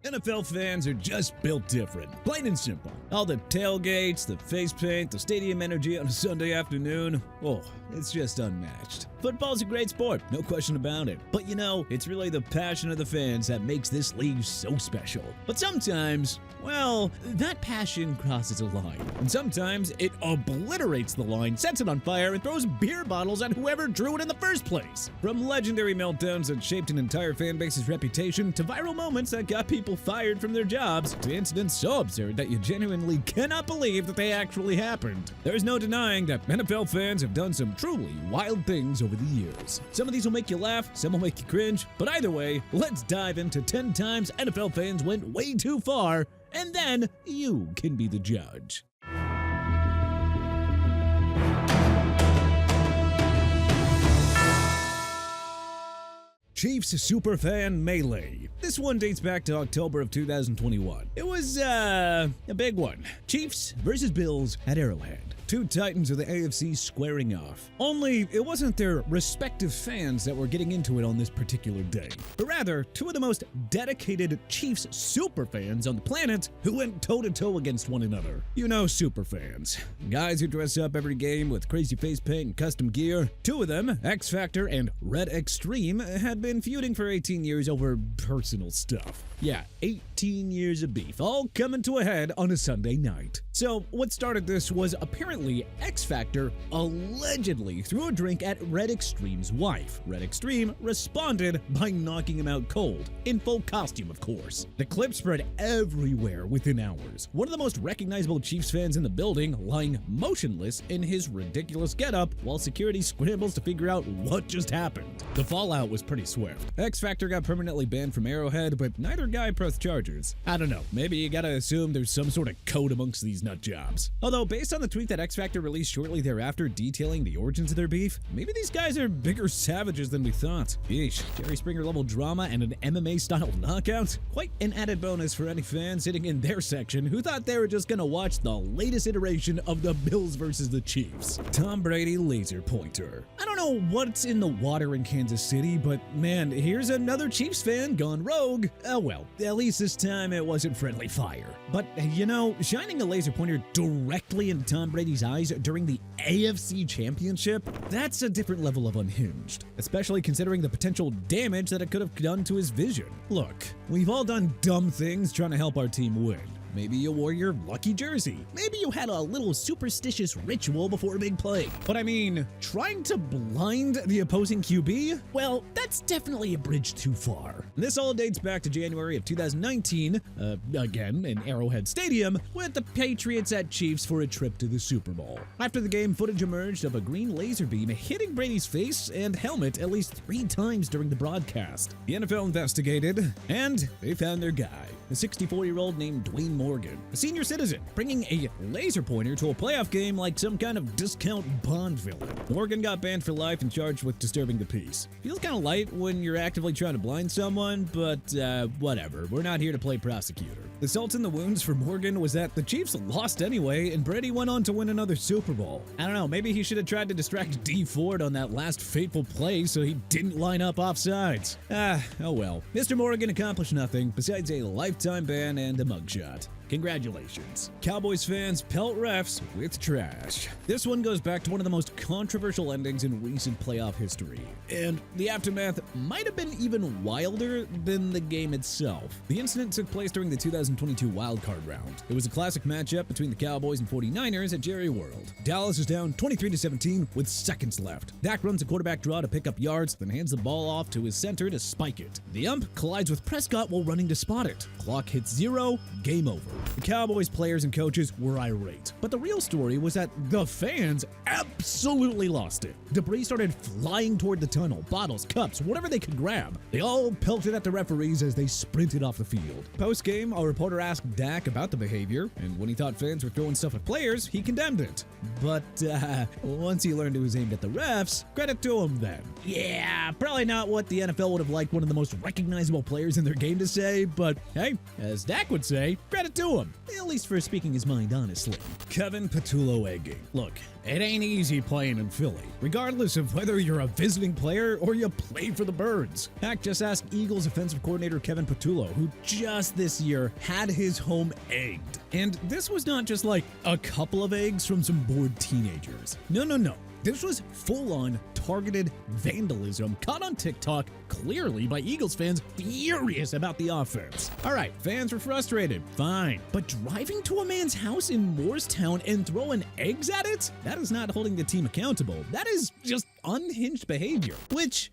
NFL fans are just built different, plain and simple. All the tailgates, the face paint, the stadium energy on a Sunday afternoon, it's just unmatched. Football's a great sport, no question about it. But it's really the passion of the fans that makes this league so special. But sometimes, that passion crosses a line. And sometimes it obliterates the line, sets it on fire, and throws beer bottles at whoever drew it in the first place. From legendary meltdowns that shaped an entire fan base's reputation, to viral moments that got people fired from their jobs, to incidents so absurd that you genuinely cannot believe that they actually happened. There's no denying that NFL fans have done some truly wild things over the years. Some of these will make you laugh, some will make you cringe, but either way, let's dive into 10 times NFL fans went way too far, and then you can be the judge. Chiefs Superfan Melee. This one dates back to October of 2021. It was, a big one. Chiefs versus Bills at Arrowhead. Two titans of the AFC squaring off. Only, it wasn't their respective fans that were getting into it on this particular day, but rather, two of the most dedicated Chiefs superfans on the planet who went toe-to-toe against one another. You know superfans. Guys who dress up every game with crazy face paint and custom gear. Two of them, X Factor and Red Extreme, had been feuding for 18 years over personal stuff. Yeah, 18 years of beef, all coming to a head on a Sunday night. So, what started this was apparently X Factor allegedly threw a drink at Red Extreme's wife. Red Extreme responded by knocking him out cold, in full costume of course. The clip spread everywhere within hours. One of the most recognizable Chiefs fans in the building lying motionless in his ridiculous getup while security scrambles to figure out what just happened. The fallout was pretty swift. X Factor got permanently banned from Arrowhead, but neither guy pressed charges. I don't know, maybe you gotta assume there's some sort of code amongst these nut jobs. Although, based on the tweet that X Factor released shortly thereafter detailing the origins of their beef, maybe these guys are bigger savages than we thought. Yeesh, Jerry Springer level drama and an MMA style knockout? Quite an added bonus for any fan sitting in their section who thought they were just gonna watch the latest iteration of the Bills versus the Chiefs. Tom Brady laser pointer. I don't know what's in the water in Kansas City, but man, here's another Chiefs fan gone rogue. Oh well, at least this time it wasn't friendly fire. But shining a laser pointer directly into Tom Brady's eyes during the AFC Championship, that's a different level of unhinged, especially considering the potential damage that it could have done to his vision. Look, we've all done dumb things trying to help our team win. Maybe you wore your lucky jersey. Maybe you had a little superstitious ritual before a big play. But I mean, trying to blind the opposing QB? Well, that's definitely a bridge too far. This all dates back to January of 2019, again in Arrowhead Stadium, with the Patriots at Chiefs for a trip to the Super Bowl. After the game, footage emerged of a green laser beam hitting Brady's face and helmet at least 3 times during the broadcast. The NFL investigated, and they found their guy, a 64-year-old named Dwayne Morgan, a senior citizen, bringing a laser pointer to a playoff game like some kind of discount Bond villain. Morgan got banned for life and charged with disturbing the peace. Feels kind of light when you're actively trying to blind someone, but whatever, we're not here to play prosecutor. The salt in the wounds for Morgan was that the Chiefs lost anyway, and Brady went on to win another Super Bowl. I don't know, maybe he should have tried to distract D Ford on that last fateful play so he didn't line up offsides. Oh well. Mr. Morgan accomplished nothing besides a lifetime ban and a mugshot. Congratulations. Cowboys fans pelt refs with trash. This one goes back to one of the most controversial endings in recent playoff history, and the aftermath might have been even wilder than the game itself. The incident took place during the 2022 wildcard round. It was a classic matchup between the Cowboys and 49ers at Jerry World. Dallas is down 23-17 with seconds left. Dak runs a quarterback draw to pick up yards, then hands the ball off to his center to spike it. The ump collides with Prescott while running to spot it. Clock hits 0, game over. The Cowboys players and coaches were irate, but the real story was that the fans absolutely lost it. Debris started flying toward the tunnel, bottles, cups, whatever they could grab. They all pelted at the referees as they sprinted off the field. Post-game, a reporter asked Dak about the behavior, and when he thought fans were throwing stuff at players, he condemned it. But once he learned it was aimed at the refs, credit to him then. Yeah, probably not what the NFL would have liked one of the most recognizable players in their game to say, but hey, as Dak would say, credit to him. At least for speaking his mind honestly. Kevin Patullo egging. Look, it ain't easy playing in Philly, regardless of whether you're a visiting player or you play for the Birds. Heck, just ask Eagles offensive coordinator Kevin Patullo, who just this year had his home egged. And this was not just like a couple of eggs from some bored teenagers. No. This was full-on targeted vandalism caught on TikTok, clearly by Eagles fans furious about the offense. All right, fans were frustrated, fine. But driving to a man's house in Morristown and throwing eggs at it? That is not holding the team accountable. That is just unhinged behavior, which,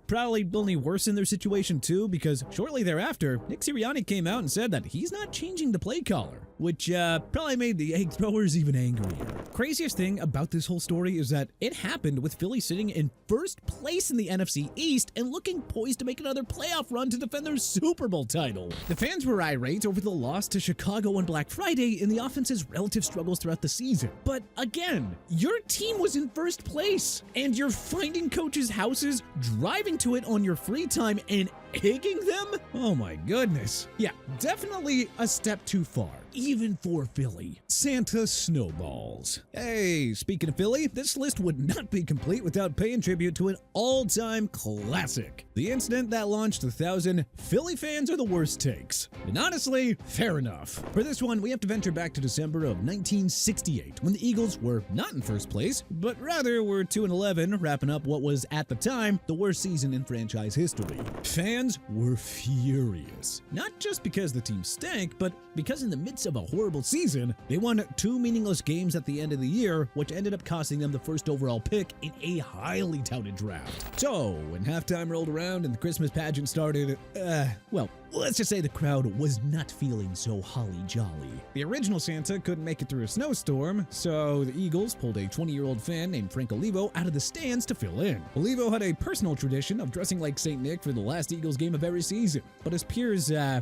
probably only worsened their situation too, because shortly thereafter, Nick Sirianni came out and said that he's not changing the play caller, which probably made the egg throwers even angrier. Craziest thing about this whole story is that it happened with Philly sitting in first place in the NFC East and looking poised to make another playoff run to defend their Super Bowl title. The fans were irate over the loss to Chicago on Black Friday and the offense's relative struggles throughout the season. But again, your team was in first place, and you're finding coaches' houses, driving to it on your free time, and egging them? Oh my goodness. Yeah, definitely a step too far, even for Philly. Santa snowballs. Hey, speaking of Philly, this list would not be complete without paying tribute to an all-time classic. The incident that launched 1,000 Philly fans are the worst takes. And honestly, fair enough. For this one, we have to venture back to December of 1968, when the Eagles were not in first place, but rather were 2-11, wrapping up what was, at the time, the worst season in franchise history. Fans were furious. Not just because the team stank, but because in the midst of a horrible season, they won 2 meaningless games at the end of the year, which ended up costing them the first overall pick in a highly touted draft. So, when halftime rolled around and the Christmas pageant started, let's just say the crowd was not feeling so holly jolly. The original Santa couldn't make it through a snowstorm, so the Eagles pulled a 20-year-old fan named Frank Olivo out of the stands to fill in. Olivo had a personal tradition of dressing like St. Nick for the last Eagles game of every season, but his peers, they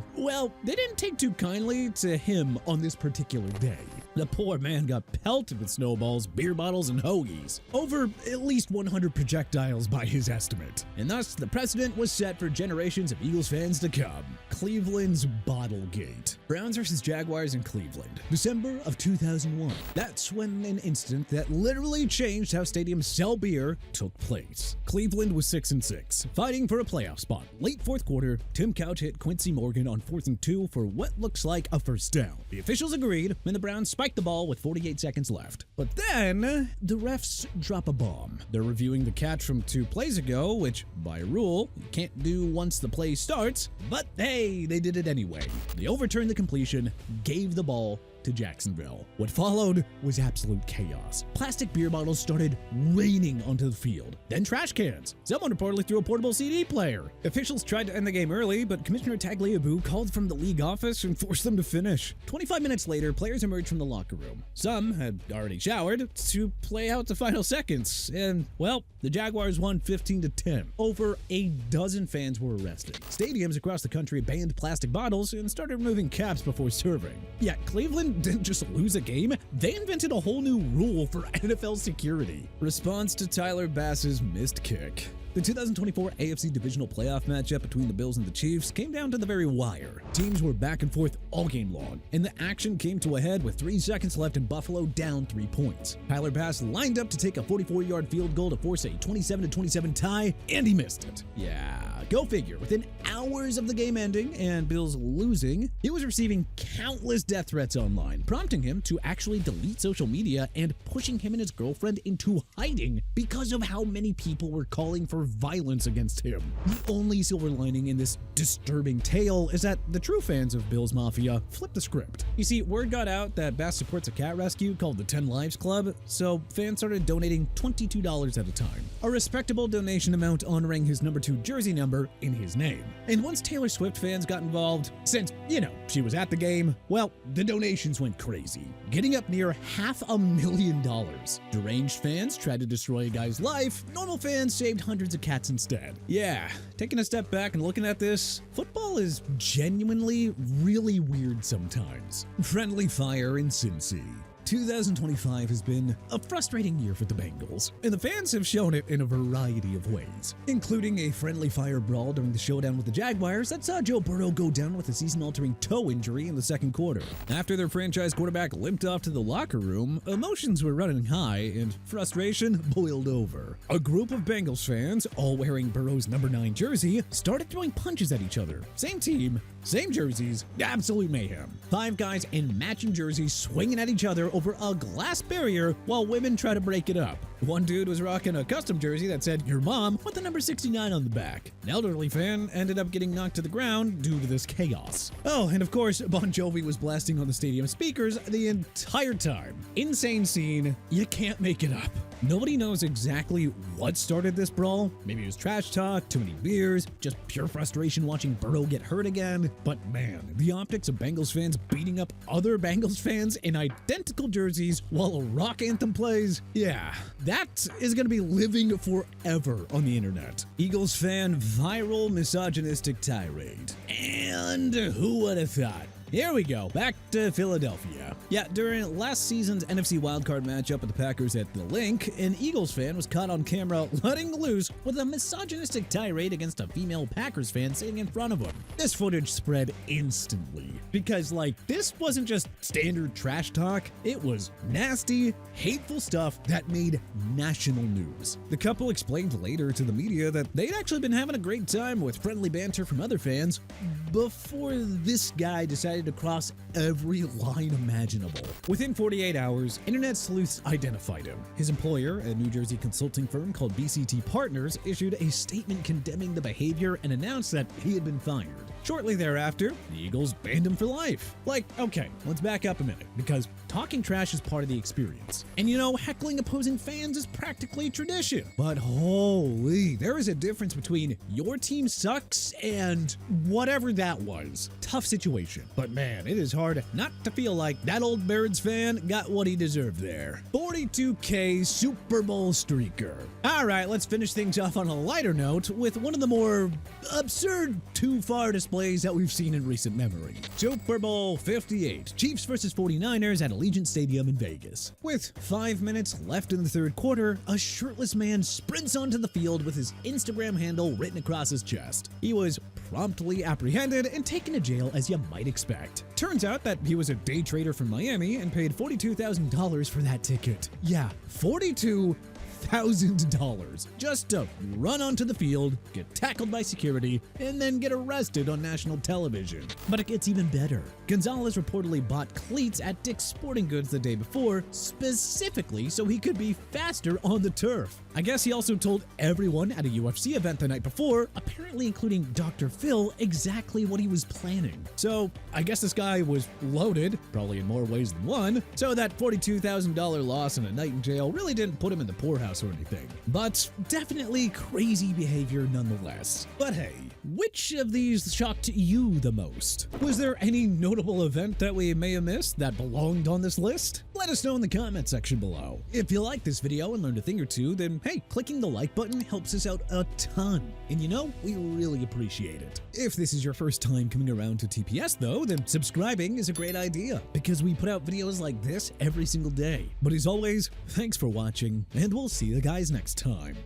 didn't take too kindly to him on this particular day. The poor man got pelted with snowballs, beer bottles, and hoagies. Over at least 100 projectiles by his estimate. And thus, the precedent was set for generations of Eagles fans to come. Cleveland's bottlegate. Browns versus Jaguars in Cleveland, December of 2001. That's when an incident that literally changed how stadiums sell beer took place. Cleveland was 6-6, fighting for a playoff spot. Late fourth quarter, Tim Couch hit Quincy Morgan on 4th and 2 for what looks like a first down. The officials agreed, and the Browns spiked the ball with 48 seconds left. But then, the refs drop a bomb. They're reviewing the catch from 2 plays ago, which, by rule, you can't do once the play starts, but hey, they did it anyway. They overturned the completion, gave the ball to Jacksonville. What followed was absolute chaos. Plastic beer bottles started raining onto the field, then trash cans. Someone reportedly threw a portable CD player. Officials tried to end the game early, but Commissioner Tagliabue called from the league office and forced them to finish. 25 minutes later, players emerged from the locker room. Some had already showered to play out the final seconds, and, the Jaguars won 15-10. Over a dozen fans were arrested. Stadiums across the country banned plastic bottles and started removing caps before serving. Yet Cleveland didn't just lose a game, they invented a whole new rule for NFL security. Response to Tyler Bass's missed kick. The 2024 AFC Divisional Playoff matchup between the Bills and the Chiefs came down to the very wire. Teams were back and forth all game long, and the action came to a head with 3 seconds left and Buffalo down 3 points. Tyler Bass lined up to take a 44-yard field goal to force a 27-27 tie, and he missed it. Yeah, go figure. Within hours of the game ending and Bills losing, he was receiving countless death threats online, prompting him to actually delete social media and pushing him and his girlfriend into hiding because of how many people were calling for violence against him. The only silver lining in this disturbing tale is that the true fans of Bills Mafia flipped the script. You see, word got out that Bass supports a cat rescue called the 10 Lives Club, so fans started donating $22 at a time, a respectable donation amount honoring his number 2 jersey number in his name. And once Taylor Swift fans got involved, since, she was at the game, the donations went crazy, getting up near $500,000. Deranged fans tried to destroy a guy's life, normal fans saved hundreds of cats instead. Yeah, taking a step back and looking at this, football is genuinely really weird sometimes. Friendly fire in Cincy. 2025 has been a frustrating year for the Bengals, and the fans have shown it in a variety of ways, including a friendly fire brawl during the showdown with the Jaguars that saw Joe Burrow go down with a season-altering toe injury in the second quarter. After their franchise quarterback limped off to the locker room, emotions were running high and frustration boiled over. A group of Bengals fans, all wearing Burrow's number 9 jersey, started throwing punches at each other. Same team, same jerseys, absolute mayhem. 5 guys in matching jerseys swinging at each other over a glass barrier while women try to break it up. One dude was rocking a custom jersey that said, "Your mom," with the number 69 on the back. An elderly fan ended up getting knocked to the ground due to this chaos. Oh, and of course, Bon Jovi was blasting on the stadium speakers the entire time. Insane scene, you can't make it up. Nobody knows exactly what started this brawl. Maybe it was trash talk, too many beers, just pure frustration watching Burrow get hurt again. But man, the optics of Bengals fans beating up other Bengals fans in identical jerseys while a rock anthem plays, yeah, that is going to be living forever on the internet. Eagles fan viral misogynistic tirade. And who would have thought? Here we go, back to Philadelphia. Yeah, during last season's NFC wildcard matchup with the Packers at the Link, an Eagles fan was caught on camera letting loose with a misogynistic tirade against a female Packers fan sitting in front of him. This footage spread instantly, because this wasn't just standard trash talk, it was nasty, hateful stuff that made national news. The couple explained later to the media that they'd actually been having a great time with friendly banter from other fans before this guy decided to cross every line imaginable. Within 48 hours, internet sleuths identified him. His employer, a New Jersey consulting firm called BCT Partners, issued a statement condemning the behavior and announced that he had been fired. Shortly thereafter, the Eagles banned him for life. Okay, let's back up a minute, because talking trash is part of the experience. And heckling opposing fans is practically tradition. But holy, there is a difference between your team sucks and whatever that was. Tough situation. But man, it is hard not to feel like that old Birds fan got what he deserved there. 42K Super Bowl streaker. All right, let's finish things off on a lighter note with one of the more absurd too far displays that we've seen in recent memory. Super Bowl 58, Chiefs versus 49ers at Allegiant Stadium in Vegas. With 5 minutes left in the third quarter, a shirtless man sprints onto the field with his Instagram handle written across his chest. He was promptly apprehended and taken to jail, as you might expect. Turns out that he was a day trader from Miami and paid $42,000 for that ticket. Yeah, $42,000 just to run onto the field, get tackled by security, and then get arrested on national television. But it gets even better. Gonzalez reportedly bought cleats at Dick's Sporting Goods the day before, specifically so he could be faster on the turf. I guess he also told everyone at a UFC event the night before, apparently including Dr. Phil, exactly what he was planning. So I guess this guy was loaded, probably in more ways than one, so that $42,000 loss and a night in jail really didn't put him in the poorhouse or anything. But definitely crazy behavior nonetheless. But hey, which of these shocked you the most? Was there any notable event that we may have missed that belonged on this list? Let us know in the comment section below. If you like this video and learned a thing or two, then hey, clicking the like button helps us out a ton. And we really appreciate it. If this is your first time coming around to TPS though, then subscribing is a great idea, because we put out videos like this every single day. But as always, thanks for watching, and we'll see you guys next time.